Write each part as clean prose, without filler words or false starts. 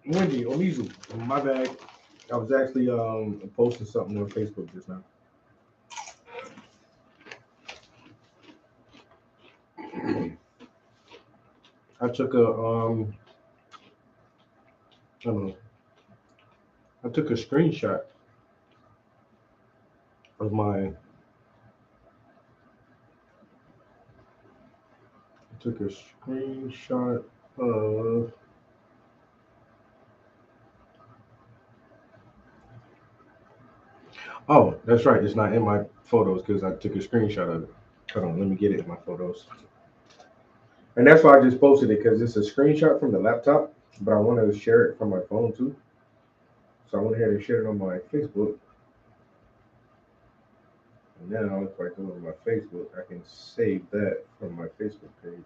Wendy, Omizu, my bad. I was actually posting something on Facebook just now. I took a I don't know. I took a screenshot of my. I took a screenshot of. Oh, that's right. It's not in my photos because I took a screenshot of it. Hold on, let me get it in my photos. And that's why I just posted it because it's a screenshot from the laptop, but I want to share it from my phone too. So I went ahead and shared it on my Facebook. And now if I go to my Facebook, I can save that from my Facebook page.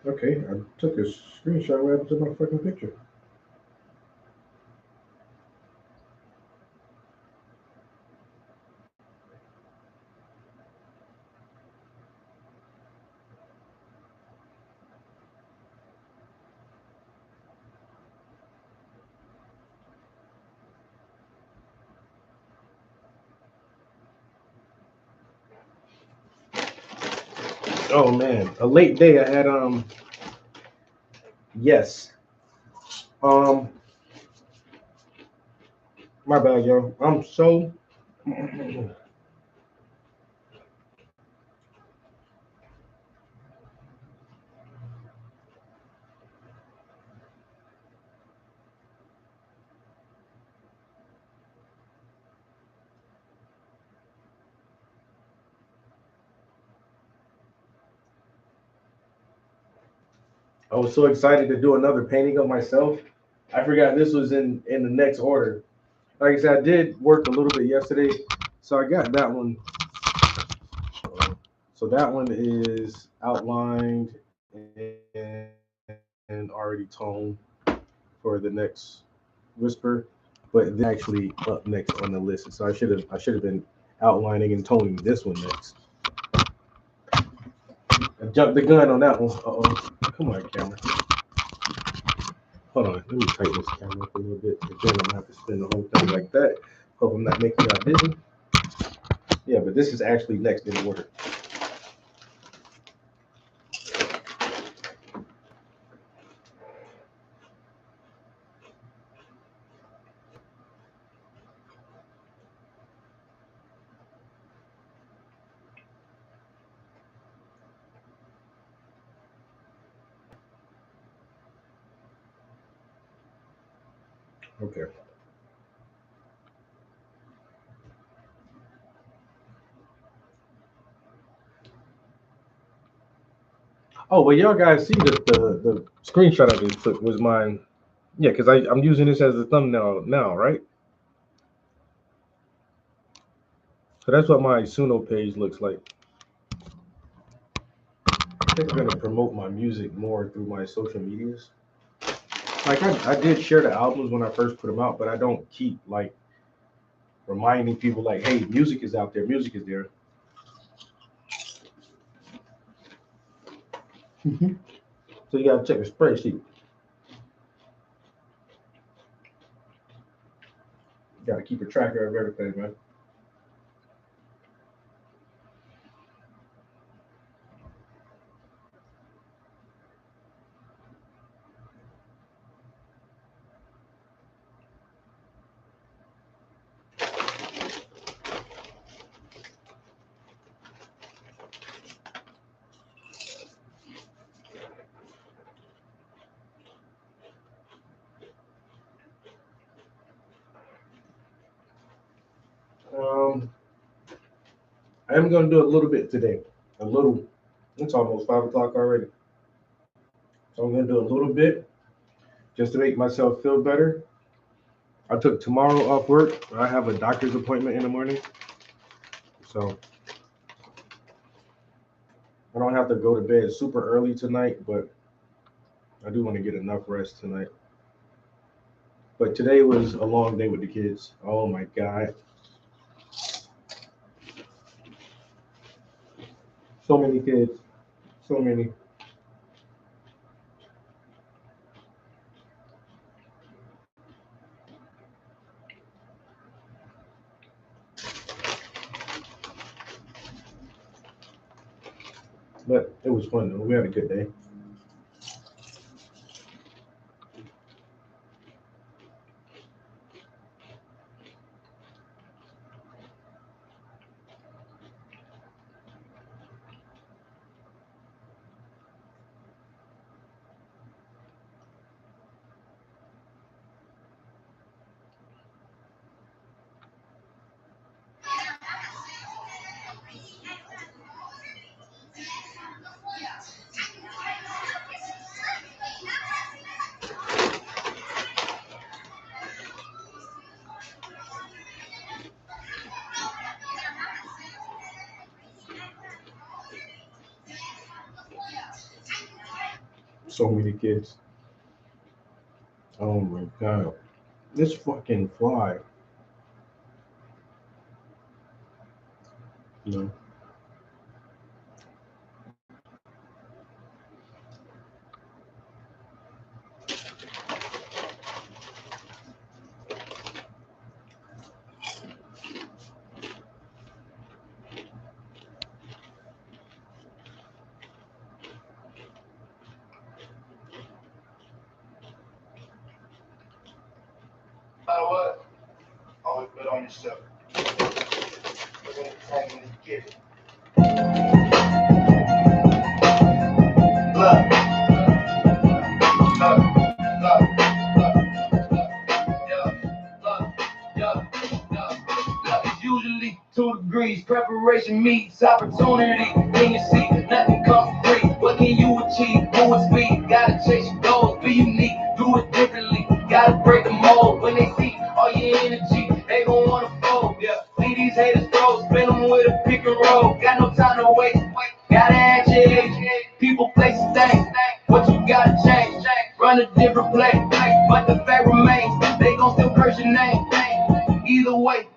Okay, I took a screenshot. What happened to my fucking picture? Oh man, a late day. I had yes. Um, my bad, yo. I'm so. I was so excited to do another painting of myself. I forgot this was in the next order. Like I said, I did work a little bit yesterday, so I got that one. So that one is outlined and already toned for the next whisper, but this actually up next on the list. So I should have been outlining and toning this one next. I jumped the gun on that one. Uh oh. Come on, camera. Hold on. Let me tighten this camera up a little bit. And then I'm gonna have to spin the whole thing like that. Hope I'm not making y'all dizzy. Yeah, but this is actually next in order. Okay. Oh, well, y'all guys see the screenshot I just took was mine. Yeah, because I'm using this as a thumbnail now, right? So that's what my Suno page looks like. I think I'm gonna promote my music more through my social medias. Like I did share the albums when I first put them out, but I don't keep like reminding people like, hey, music is out there, music is there. So you gotta check the spreadsheet. You gotta keep a tracker of everything, man. I'm gonna do a little bit today. A little. It's almost 5 o'clock already. So I'm gonna do a little bit just to make myself feel better. I took tomorrow off work. I have a doctor's appointment in the morning, so I don't have to go to bed super early tonight. But I do want to get enough rest tonight. But today was a long day with the kids. Oh my god, so many kids, so many. But it was fun though. We had a good day. So many kids. Oh my god. This fucking fly. You know. What? Always put on yourself. We're gonna home when you get it. Look, it's usually 2 degrees. Preparation meets opportunity. Then you see nothing comes free. What can you achieve? Who is speed? Gotta chase your goals. Be unique. Do it differently. Gotta break the mold. When they see all your energy, they gon' wanna fold. Yeah. See these haters throw. Spin them with a pick and roll. Got no time to waste. Gotta add your age. People, places, things. What you gotta change. Run a different play. But the fact remains, they gon' still curse your name. Either way,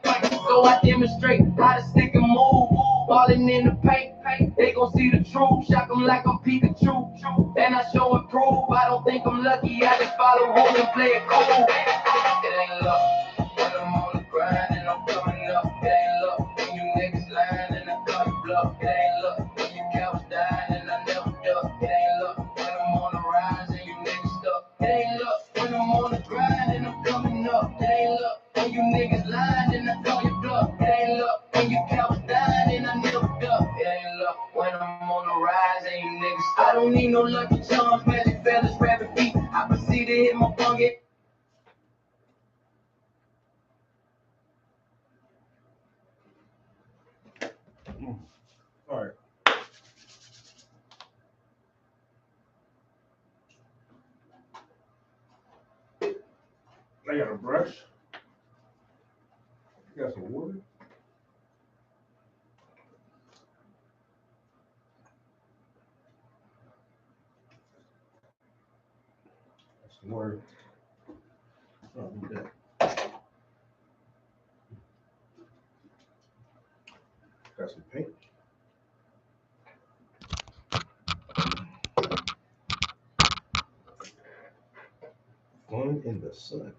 so I demonstrate how to stick and move. Ballin' in the paint, they gon' see the truth. Shock them like I'm Pikachu. And I show and prove. I don't think I'm lucky. I just follow rules and play it cool. It ain't luck when I'm on the grind and I'm coming up. It ain't luck when you niggas lying and I cut your bluff. It ain't luck when your couch dying and I never duck. It ain't luck when I'm on the rise and you niggas stuck. It ain't luck when I'm on the grind and I'm coming up. It ain't luck when you niggas lying and I call your bluff. It ain't luck when your couch dying and I never duck. It ain't luck when I'm on the rise and you niggas stuck. I don't need no lucky charms, magic feathers, rabbit feet. I proceed to hit my funky. All right. I got a brush. I got some water. Some water. Oh, need that. Got some paint. Fun in the sun.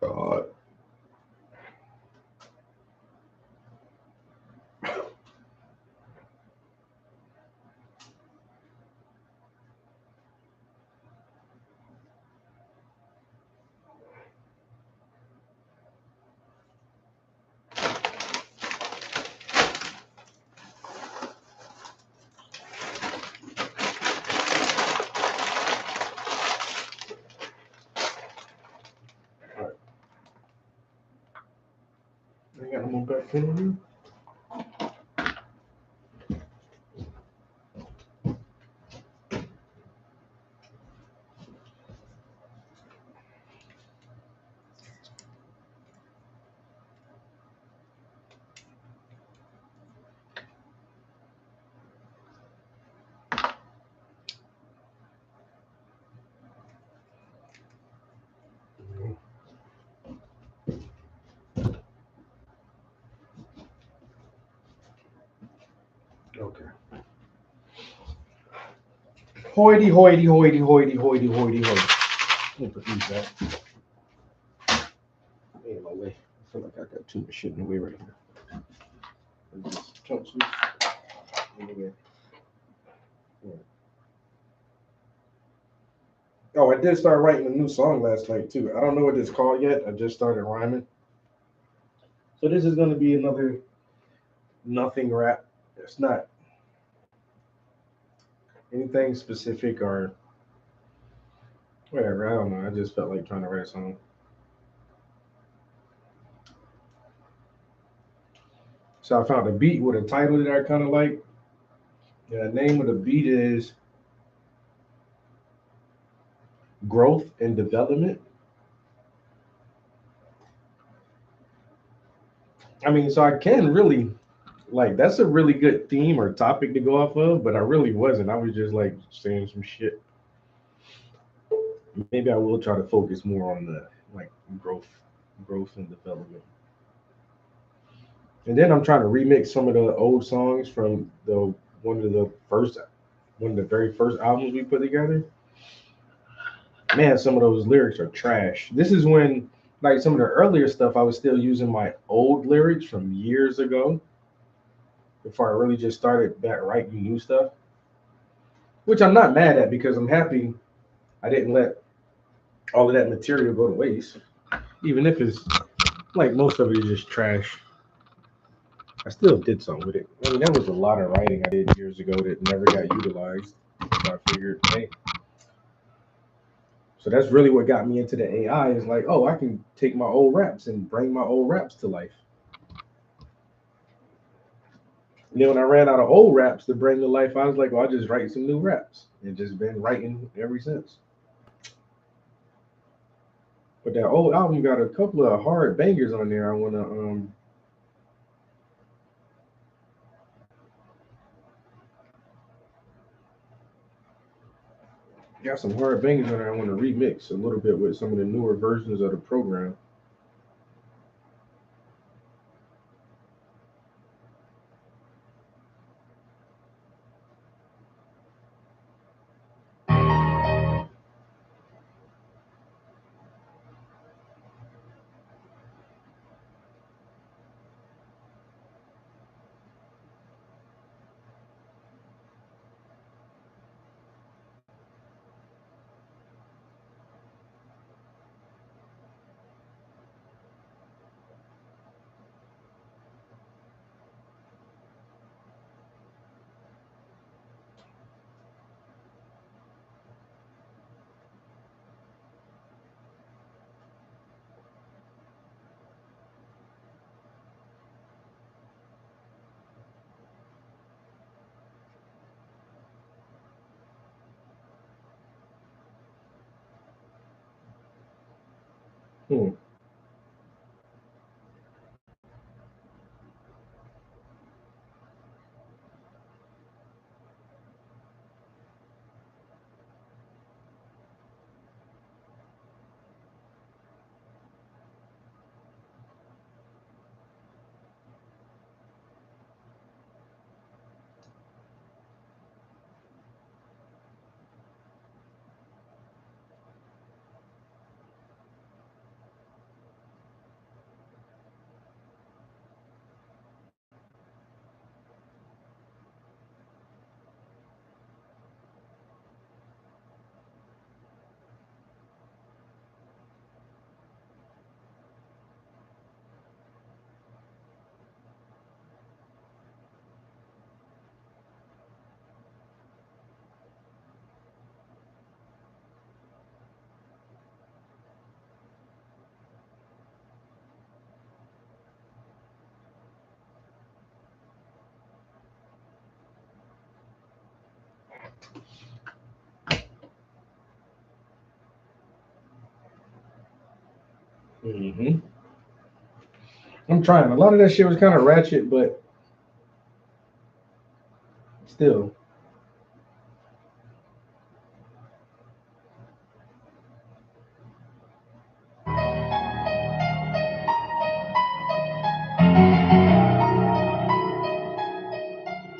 God. Come on back in. Okay. Hoity, hoity, hoity, hoity, hoity, hoity, hoity. Let me put these back. Ain't in my way. I feel like I got too much shit in the way right here. Just chunks loose. Anyway. Yeah. Oh, I did start writing a new song last night too. I don't know what it's called yet. I just started rhyming. So this is gonna be another nothing rap. It's not anything specific or whatever. I don't know. I just felt like trying to write a song. So I found a beat with a title that I kind of like. And the name of the beat is Growth and Development. I mean, so I can really like that's a really good theme or topic to go off of, but I really wasn't. I was just like saying some shit. Maybe I will try to focus more on the like growth and development. And then I'm trying to remix some of the old songs from the one of the first one of the very first albums we put together. Man, some of those lyrics are trash. This is when like some of the earlier stuff I was still using my old lyrics from years ago before I really just started back writing new stuff. Which I'm not mad at because I'm happy I didn't let all of that material go to waste. Even if it's like most of it is just trash. I still did something with it. I mean, that was a lot of writing I did years ago that never got utilized. So I figured, hey, so that's really what got me into the AI is like, oh, I can take my old raps and bring my old raps to life. And then when I ran out of old raps to bring to life, I was like, well, I'll just write some new raps and just been writing ever since. But that old album got a couple of hard bangers on there. I wanna got some hard bangers on there. I want to remix a little bit with some of the newer versions of the program. Hmm. Mm-hmm. I'm trying. A lot of that shit was kind of ratchet, but still.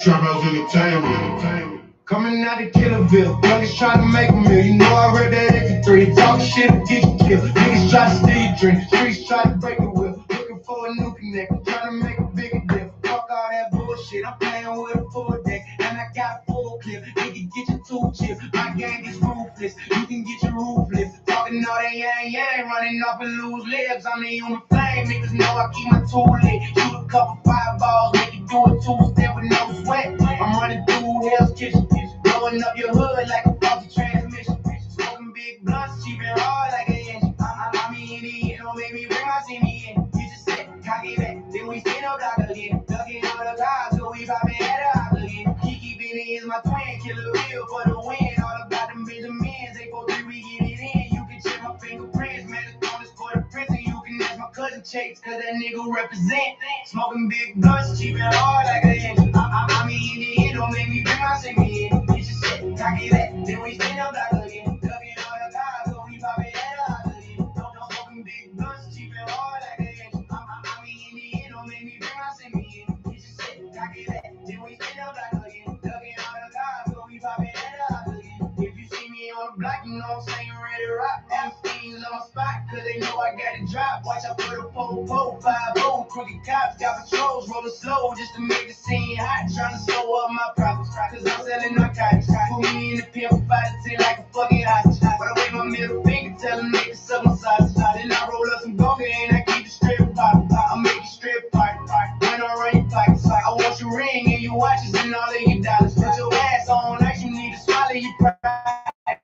Trap House Entertainment. Coming out of Killerville, youngest trying to make a meal. You know I read that extra 3. Talk shit, get you killed. Niggas try to steal your drink, streets try to break the wheel. Looking for a new connect, trying to make a bigger deal. Fuck all that bullshit, I'm playing with a full deck, and I got full clip. Nigga, get your tool chip. My gang is ruthless, you can get your roof lift. Talking all that yang, running off and lose lips. I'm the human flame, niggas know I keep my tool lit. Shoot a couple fireballs, make you do a two-step with no sweat. I'm running through Hell's Kitchen, blowing up your hood like a faulty transmission. Smoking big blunts, cheap and hard like an engine. I'm in the end, don't make me bring my semi in. You just said, cock it back, then we spin up block again. Ducking all the cars, so we popping at a hop again. Kiki Benny is my twin, killer real for the win. All about them Benjamins, 843, we get it in. You can check my fingerprints, man, the phone is for the prison. You can ask my cousin Chase, cause that nigga represent. Smoking big blunts, cheap and hard like an engine. I'm in the end, don't make me bring my semi in. You just said, cock it back, then we spin up block again. Ducking all the cars, so we popping at a hop again. Don't smoking big blunts, cheap and hard like an engine. I'm in the end, don't make me bring my semi in. You just said, cock it back, then we spin up block again. Ducking all the cars, so we popping at a hop again. If you see me on the block, you know I'm saying ready to rock. Them fiends on my spot, cause they know I got it drop. Watch out for the po-po, 5-0, crooked cops, got patrols, rolling slow just to make the scene hot. Trying to slow up my profits, cause I'm selling narcotics. Put me in the pen for 5 to 10 like a fucking hostage. But I wave my middle finger, tell them niggas suck my sausage. Then I roll up some gonga and I keep the strip pop. I make you strip party, when I run your pockets. I want your ring and your watches and all of your dollars. Put your ass on like you need to swallow your pride.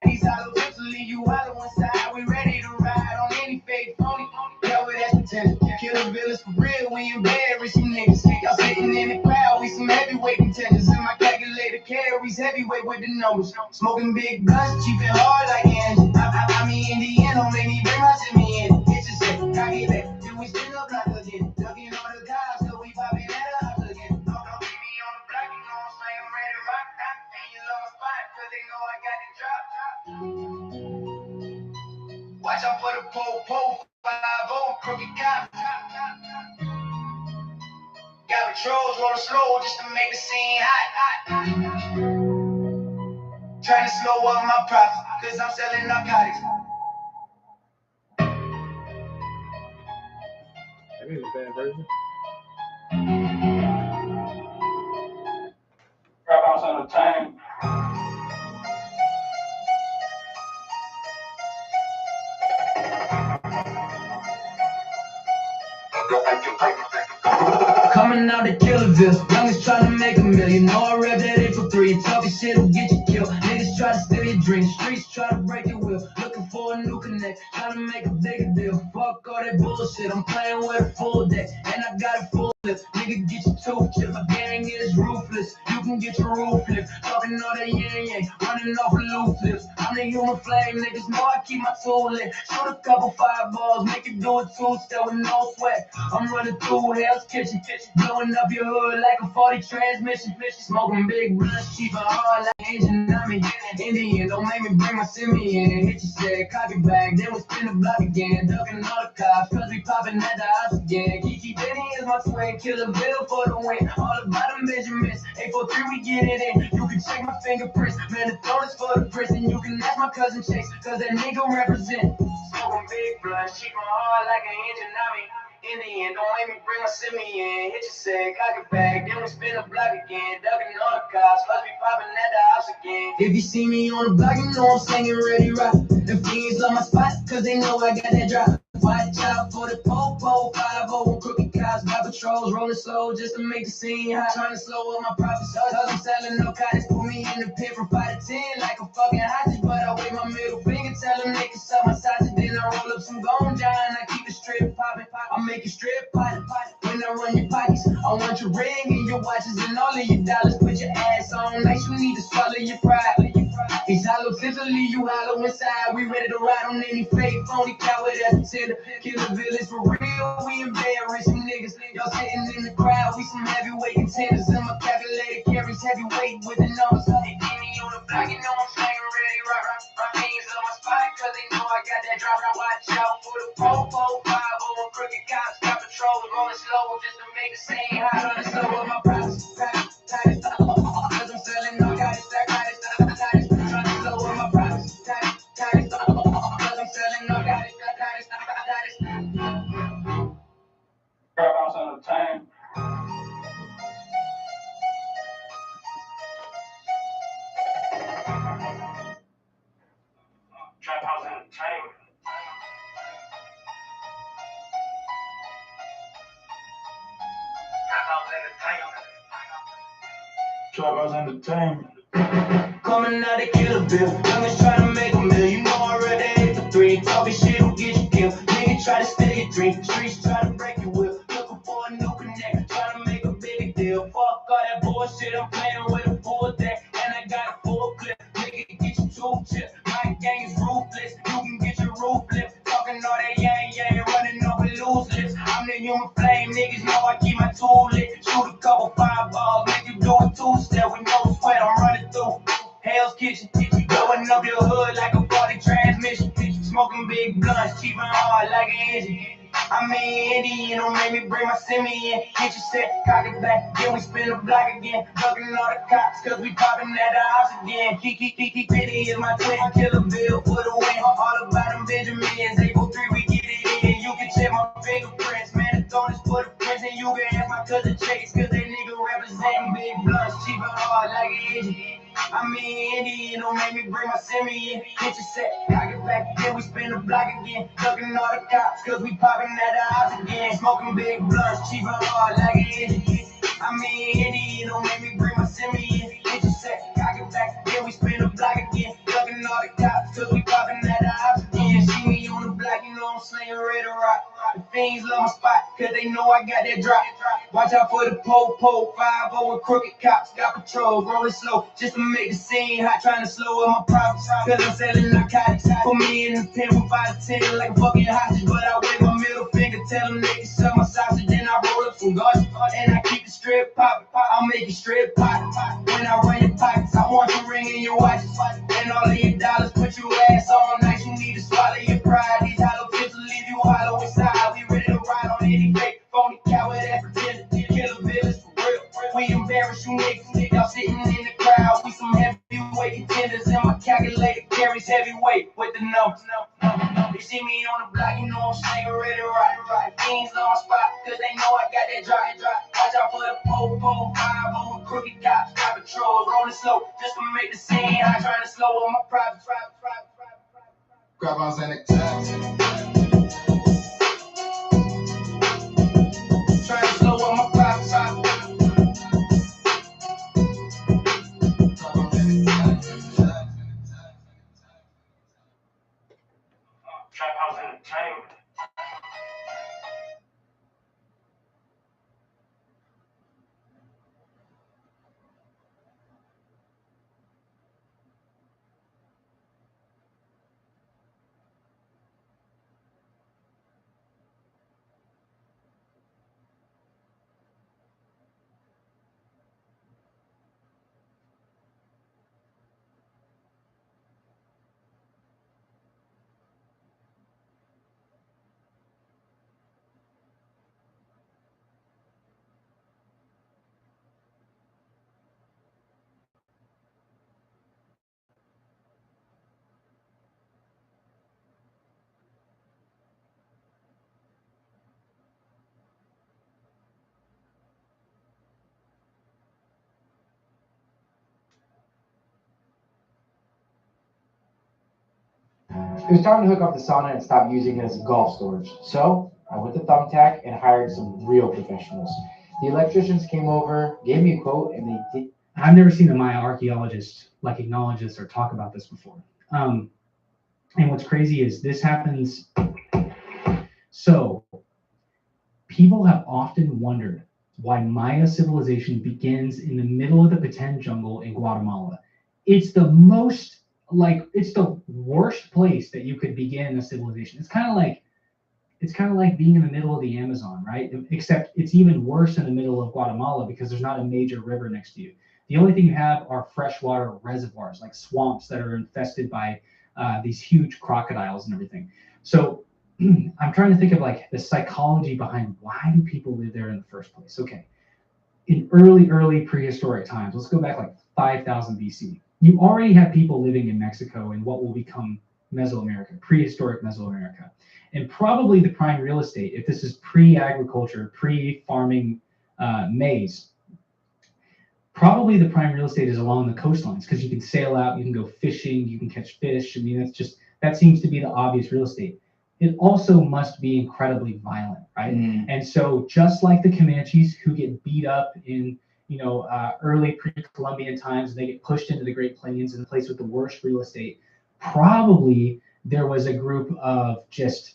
These hollow lips will leave you hollow inside. We ready to ride on any fake phony. Yeah, with that potential. Killer villains for real, we in bed with some niggas. Y'all sitting in the crowd, we some heavyweight contenders. And my calculator carries heavyweight with the numbers. Smoking big blunts, cheap and hard like engine. I mean, in the end, don't make me bring my semi in. It's just a cock it back, then we spin up block again. Ducking all the cars, so we popping at a hop again. Don't keep me on the block, you know I'm saying I'm ready to rock. And you love my spot, cause they know I got it drop. Watch out for the po-po, 5-0, crooked cops. Got patrols rolling slow just to make the scene hot. Trying to slow up my profits, cause I'm selling narcotics. That is a bad version. Trap House Entertainment. Coming out of Killerville, youngest trying to make a million. Know I read that 843, talking shit will get you killed. Niggas try to steal your dreams, streets try to break your will. Looking for a new connect, trying to make a bigger deal. Fuck all that bullshit, I'm playing with a full deck, and I got a full lip. Nigga, get your tooth chip, my gang is ruthless. You can get your roof lift, talking all that yang, running off a loop flips. I'm the human flame, niggas know I keep my tool lit. Shoot a couple fireballs, make it do a two-step with no sweat. I'm running through Hell's Kitchen, blowing up your hood like a faulty transmission. Smoking big blunts, cheap and hard like an engine. I'm in the end, don't make me bring my semi in. Hit you said, copy back, then we spin the block again. Ducking all the cops, cause we popping at the house again. Kiki Benny is my twin, killer bill for the win. All about them Benjamins, 843, we get it in. You can check my fingerprints, man, the throne is for the prison. You can ask my cousin Chase, cause that nigga represent. Smoking big blunts, cheap and hard like an engine. I mean, in the end, don't make me bring my semi in. Hit your said, cock it back, then we spin the block again. Ducking all the cops, plus we popping at the house again. If you see me on the block, you know I'm singing ready rock. The fiends on my spot, cause they know I got that drop. Watch out for the po-po, 5-0, crooked cops, got patrols rolling slow just to make the scene hot. Trying to slow up my profits, cause I'm selling narcotics. Put me in the pen from 5 to 10 like a fucking hostage. But I wave my middle finger, tell them they can suck my sausage. Then I roll up some gone John, I keep it straight popping. I'll make you strip pot when I run your pockets. I want your ring and your watches and all of your dollars. Put your ass on nice, you need to swallow your pride. These hollow tips will leave you hollow inside. We ready to ride on any fake phony coward that's a tender. Kill the village for real, we embarrassing niggas. Y'all sitting in the crowd, we some heavyweight contenders. And my calculator carries heavyweight with the numbers. They keep me on the block, you know I'm slanging ready, rock. My team's on my spot, cause they know I got that drop. Watch out for the po-po, 5 over crooked cops, got patrol, rolling slow just to make the scene hot on the slow of my price. Cause I'm selling narcotics, trying to slow up my price. Cause I'm selling narcotics. Grab out some time. Trap House Entertainment. Trap House Entertainment. Coming out of Killer Bill, youngins trying to make a meal. You know I read the 8 for 3. Talking shit will get you killed. Nigga try to steal your dream. Streets try to break your will. Looking for a new connect, trying to make a bigger deal. Fuck all that bullshit, I'm playing with a full deck. And I got a full clip. Nigga, get your tool chip. My gang is ruthless. You can get your roof lift. Talking all that yang, running over loose lips. I'm the human flame, niggas know I keep my tool lit. Shoot a couple 5 balls, make you do a 2-step with no sweat. I'm running through Hell's Kitchen, blowing up your hood like a 40 transmission. Smoking big blunts, cheap and hard like an engine. I'm in Indian, don't make me bring my semi in. Get your set, cock it back, then we spin the block again. Ducking all the cops, cause we popping at the house again. Kiki, Pity is my twin, Killer Bill for the win. All about them Benjamins, April 3, we get it in. You can check my fingerprints, Manatonis for the prints. And you can ask my cousin Chase, cause that nigga representing big blunts, cheap and hard like an engine. I'm in Indian, don't make me bring my semi in. Get your set, cock it back, then we spin the block again. Ducking all the cops, cause we popping at the house again. Smoking big blunts, cheap and hard like an engine. I'm in Indian, don't make me bring my semi in. Get your set, cock it back, then we spin the block again. Ducking all the cops, cause we popping at the house again. See me on the block, you know I'm slinging ready to rock. The fiends love my spot, cause they know I got that drop. Watch out for the po-po, 5-0 and crooked cops, got patrol, rolling slow, just to make the scene hot, trying to slow up my profits, cause I'm selling narcotics. Put me in the pen with 5 to 10 like a fucking hostage, but I wave my middle finger, tell them they can suck my sausage, then I roll up some garbage, and I keep the strip poppin', I'll make it strip pop, when I run your pockets, I want your ring and your watches, and all of your dollars, put your ass on nice, you need to swallow your pride, these hollow tips will leave you hollow inside, we ready to ride on any fake, phony coward that pretend to kill a village for real. We embarrass you niggas, y'all sitting in the crowd. We some heavyweight contenders, and my calculator carries heavyweight with the numbers. They see me on the block, you know I'm slinging ready to ride. Fiends on my spot, cause they know I got that drop. Watch out for the po-po, 5 over crooked cops, got patrol, rolling slow, just to make the scene. I trying to slow up my profits. Grab on Xanax. Trying to slow up my profits. Trap House Entertainment. It was time to hook up the sauna and stop using it as a golf storage. So I went to Thumbtack and hired some real professionals. The electricians came over, gave me a quote, and they did. I've never seen a Maya archaeologist like acknowledge this or talk about this before. And what's crazy is this happens. So people have often wondered why Maya civilization begins in the middle of the Petén jungle in Guatemala. It's the most, like, it's the worst place that you could begin a civilization. It's kind of like being in the middle of the Amazon, right? Except it's even worse in the middle of Guatemala because there's not a major river next to you. The only thing you have are freshwater reservoirs, like swamps that are infested by these huge crocodiles and everything. So I'm trying to think of like the psychology behind why do people live there in the first place? Okay, in early prehistoric times, let's go back like 5,000 BC. You already have people living in Mexico in what will become Mesoamerica, prehistoric Mesoamerica. And probably the prime real estate, if this is pre-agriculture, pre-farming maize, probably the prime real estate is along the coastlines because you can sail out, you can go fishing, you can catch fish. I mean, that seems to be the obvious real estate. It also must be incredibly violent, right? And so just like the Comanches who get beat up in, early pre-Columbian times, and they get pushed into the Great Plains in the place with the worst real estate, probably there was a group of just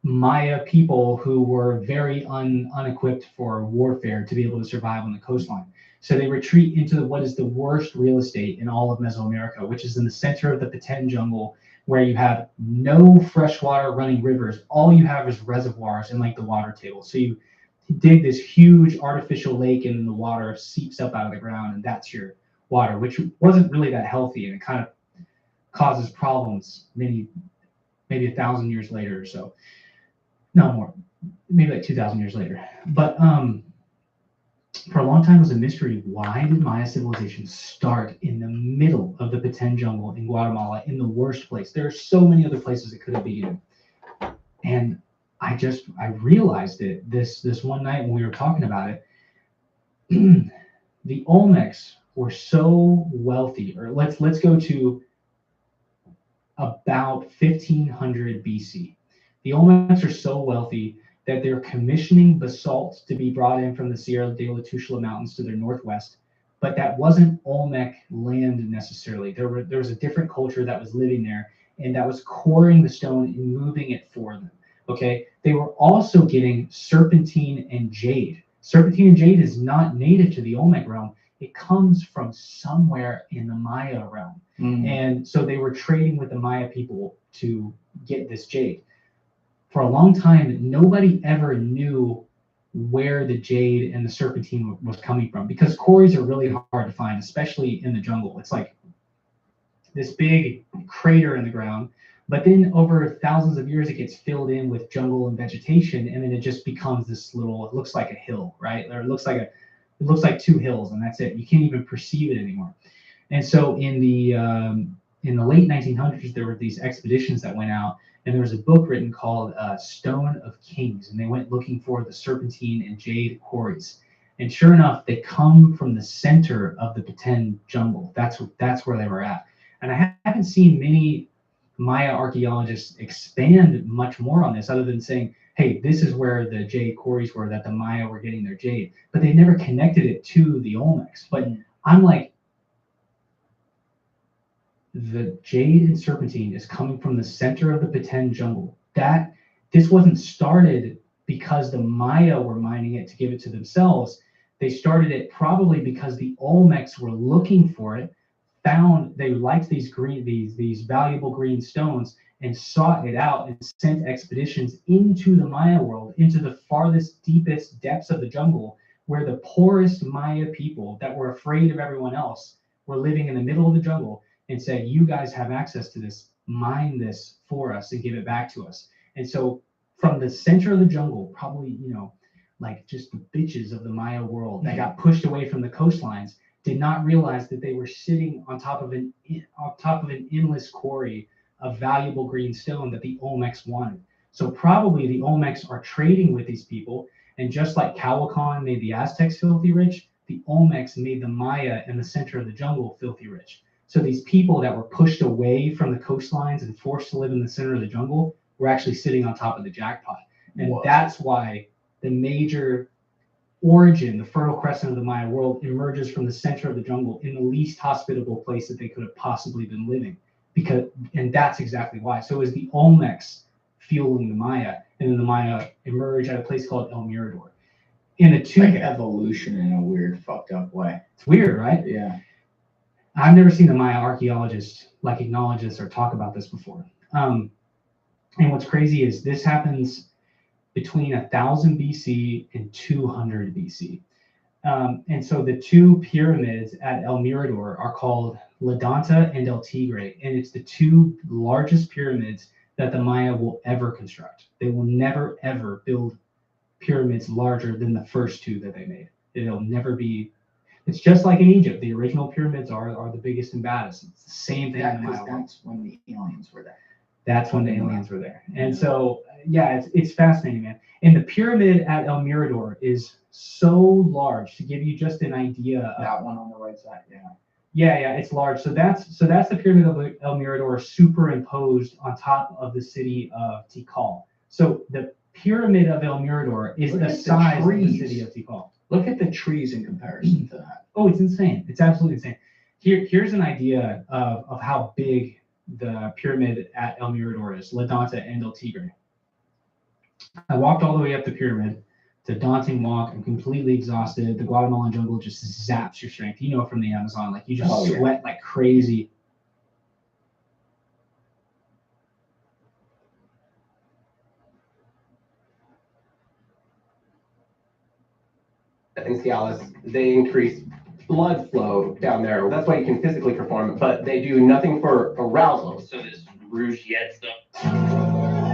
Maya people who were very unequipped for warfare to be able to survive on the coastline. So they retreat into what is the worst real estate in all of Mesoamerica, which is in the center of the Petén jungle, where you have no freshwater running rivers. All you have is reservoirs and like the water table. So you dig this huge artificial lake and the water seeps up out of the ground, and that's your water, which wasn't really that healthy, and it kind of causes problems maybe 1,000 years later or so. No more, maybe like 2,000 years later. But for a long time, it was a mystery. Why did Maya civilization start in the middle of the Petén jungle in Guatemala, in the worst place? There are so many other places it could have begun. And I realized it this one night when we were talking about it. The Olmecs were so wealthy, or let's go to about 1500 BC. The Olmecs are so wealthy that they're commissioning basalt to be brought in from the Sierra de la Tuxtla Mountains to their northwest. But that wasn't Olmec land necessarily. There was a different culture that was living there, and that was quarrying the stone and moving it for them. Okay, they were also getting serpentine and jade. Serpentine and jade is not native to the Olmec realm. It comes from somewhere in the Maya realm. And so they were trading with the Maya people to get this jade. For a long time, nobody ever knew where the jade and the serpentine was coming from, because quarries are really hard to find, especially in the jungle. It's like this big crater in the ground, but then over thousands of years, it gets filled in with jungle and vegetation, and then it just becomes this little, it looks like a hill, right? Or it looks like two hills, and that's it. You can't even perceive it anymore. And so in the late 1900s, there were these expeditions that went out, and there was a book written called Stone of Kings, and they went looking for the serpentine and jade quarries. And sure enough, they come from the center of the Petén jungle. That's where they were at. And I haven't seen many Maya archaeologists expand much more on this, other than saying, hey, this is where the jade quarries were, that the Maya were getting their jade. But they never connected it to the Olmecs. But I'm like, the jade and serpentine is coming from the center of the Petén jungle. This wasn't started because the Maya were mining it to give it to themselves. They started it probably because the Olmecs were looking for it, found they liked these valuable green stones, and sought it out and sent expeditions into the Maya world, into the farthest, deepest depths of the jungle, where the poorest Maya people that were afraid of everyone else were living in the middle of the jungle, and said, you guys have access to this, mine this for us and give it back to us. And so from the center of the jungle, probably, like just the bitches of the Maya world that got pushed away from the coastlines, did not realize that they were sitting on top of an endless quarry of valuable green stone that the Olmecs wanted. So probably the Olmecs are trading with these people, and just like Calhuacan made the Aztecs filthy rich, the Olmecs made the Maya in the center of the jungle filthy rich. So these people that were pushed away from the coastlines and forced to live in the center of the jungle were actually sitting on top of the jackpot. And that's why the major origin, the Fertile Crescent of the Maya world, emerges from the center of the jungle in the least hospitable place that they could have possibly been living. And that's exactly why. So it was the Olmecs fueling the Maya. and then the Maya emerge at a place called El Mirador. And the two, Like evolution in a weird, fucked up way. it's weird, right? Yeah. I've never seen a Maya archaeologist like acknowledge this or talk about this before. And what's crazy is this happens between 1000 BC and 200 BC. And so the two pyramids at El Mirador are called La Danta and El Tigre, and it's the two largest pyramids that the Maya will ever construct. They will never ever build pyramids larger than the first two that they made. It'll never be. It's just like in Egypt. The original pyramids are the biggest and baddest. It's the same thing Yeah, in the because Maya world. that's when the aliens were there. That's when the aliens were there. And so, yeah, it's fascinating, man. And the pyramid at El Mirador is so large. To give you just an idea of, That one on the right side, yeah. yeah, it's large. So that's the pyramid of El Mirador superimposed on top of the city of Tikal. So the pyramid of El Mirador is Look the at the size of the trees. city of Tikal. Look at the trees in comparison to that. Oh, it's insane. It's absolutely insane. Here's an idea of how big the pyramid at El Mirador is, La Danta and El Tigre. I walked all the way up the pyramid. It's a daunting walk. I'm completely exhausted. The Guatemalan jungle just zaps your strength. You know, from the Amazon, like you just Oh, yeah. sweat like crazy. In Cialis, they increase blood flow down there. That's why you can physically perform it, but they do nothing for arousal. So this Rouge Yet stuff.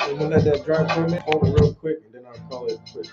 I'm gonna let that dry for a minute, hold it real quick, and then I'll call it quits.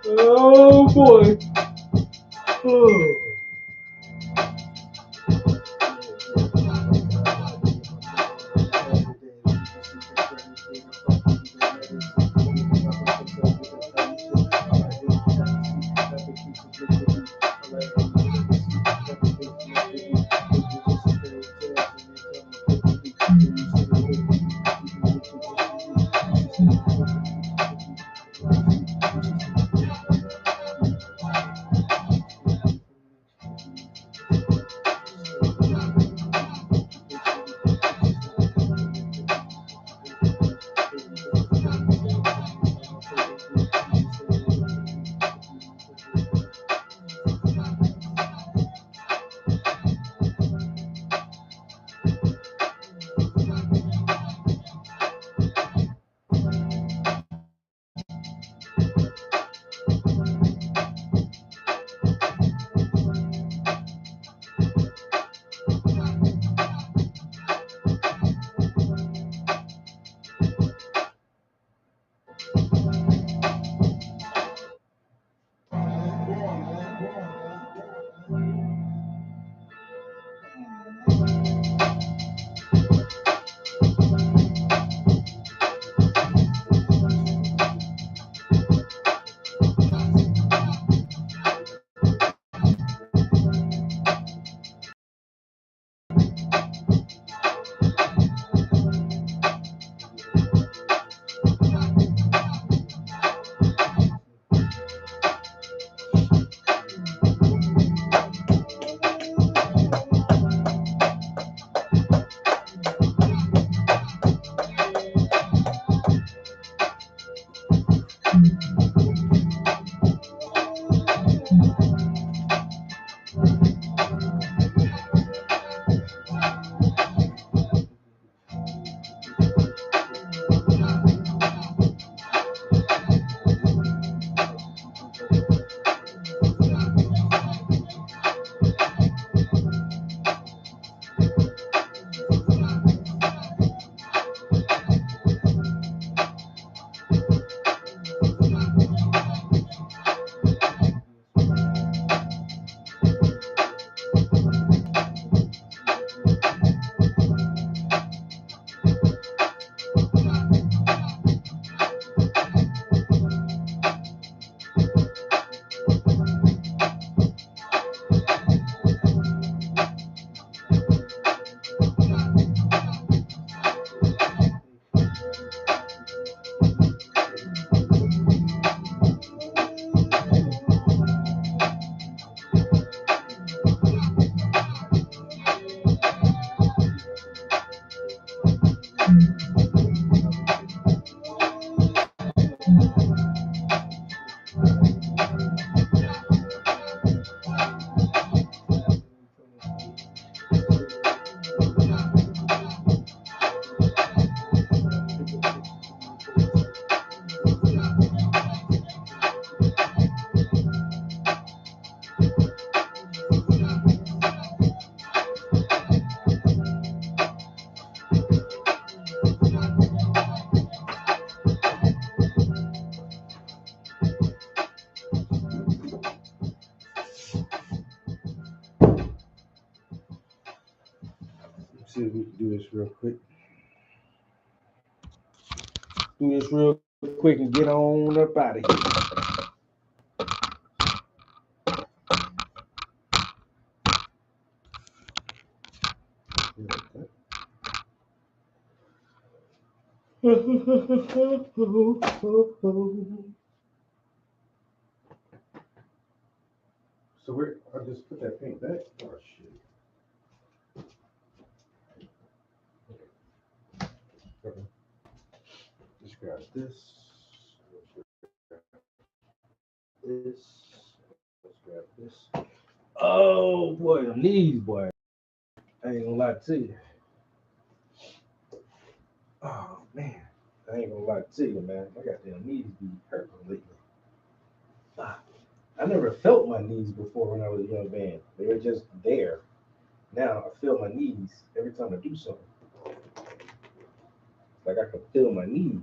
Oh boy. Oh. see if we can do this real quick. Do this real quick and get on up out of here. So I just put that paint back. Oh shit. Okay. Just grab this. Let's grab this. Oh boy, them knees, boy. I ain't gonna lie to you. Oh man, I ain't gonna lie to you, man. My goddamn knees be hurting lately. Ah, I never felt my knees before when I was a young man. They were just there. Now I feel my knees every time I do something. Like I can feel my knees.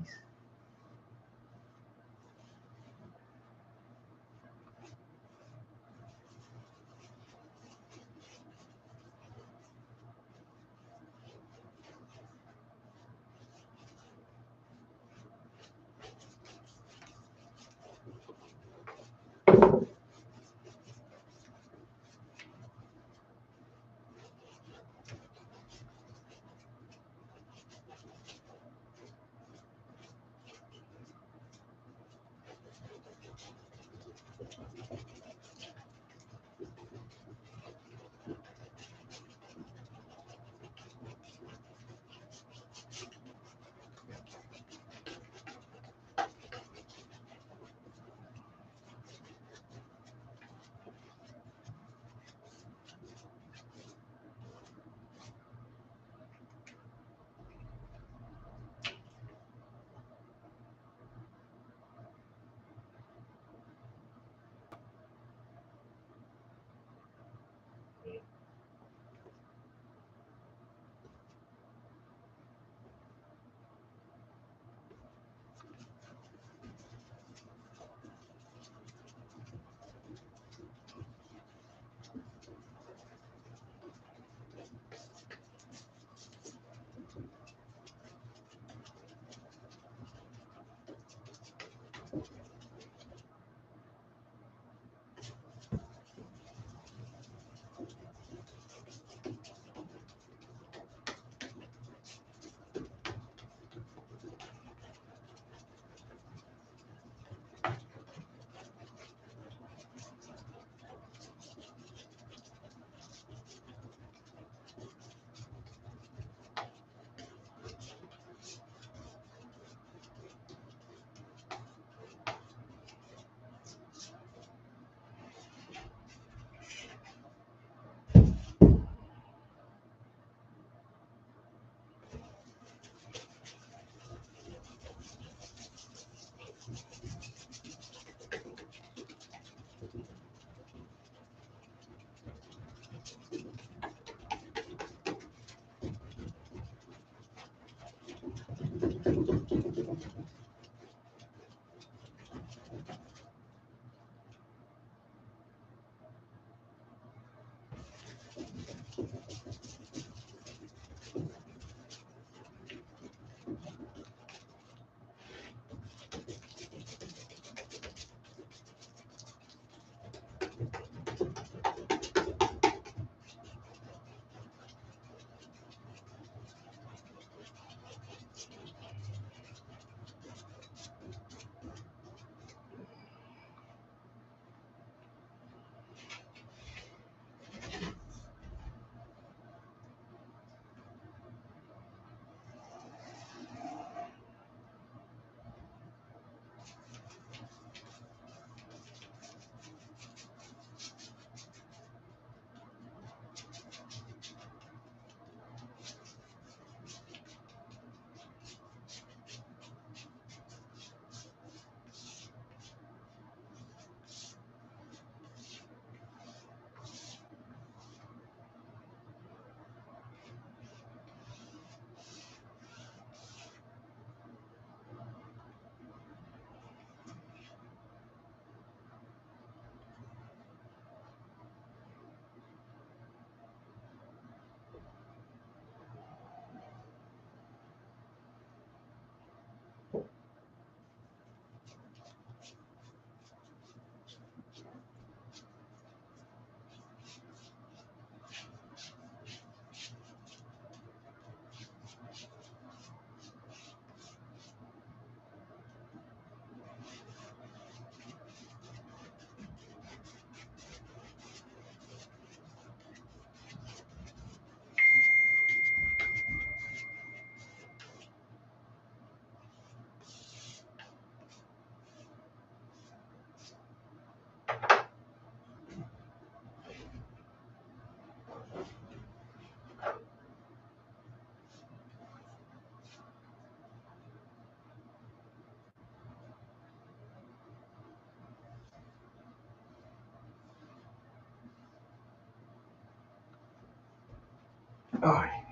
All right.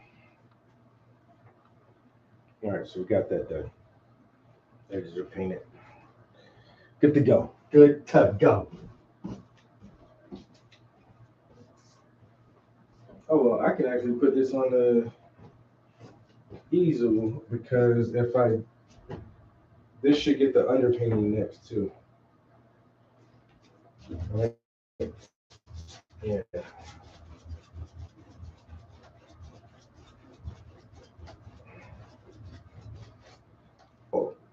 All right, so we got that done. Edges are painted. Good to go. Good to go. Oh, well, I can actually put this on the easel because this should get the underpainting next too. All right. Yeah.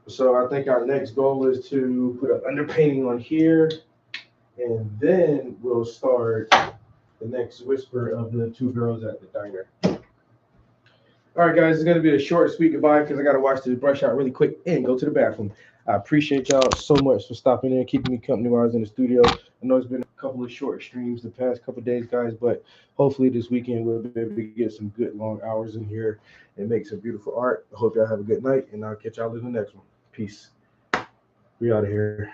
So I think our next goal is to put an underpainting on here, and then we'll start the next whisper of the two girls at the diner. All right, guys, it's gonna be a short, sweet goodbye because I gotta wash this brush out really quick and go to the bathroom. I appreciate y'all so much for stopping in, keeping me company while I was in the studio. I know it's been a couple of short streams the past couple of days, guys, but hopefully this weekend we'll be able to get some good long hours in here and make some beautiful art. I hope y'all have a good night, and I'll catch y'all in the next one. Peace. We out of here.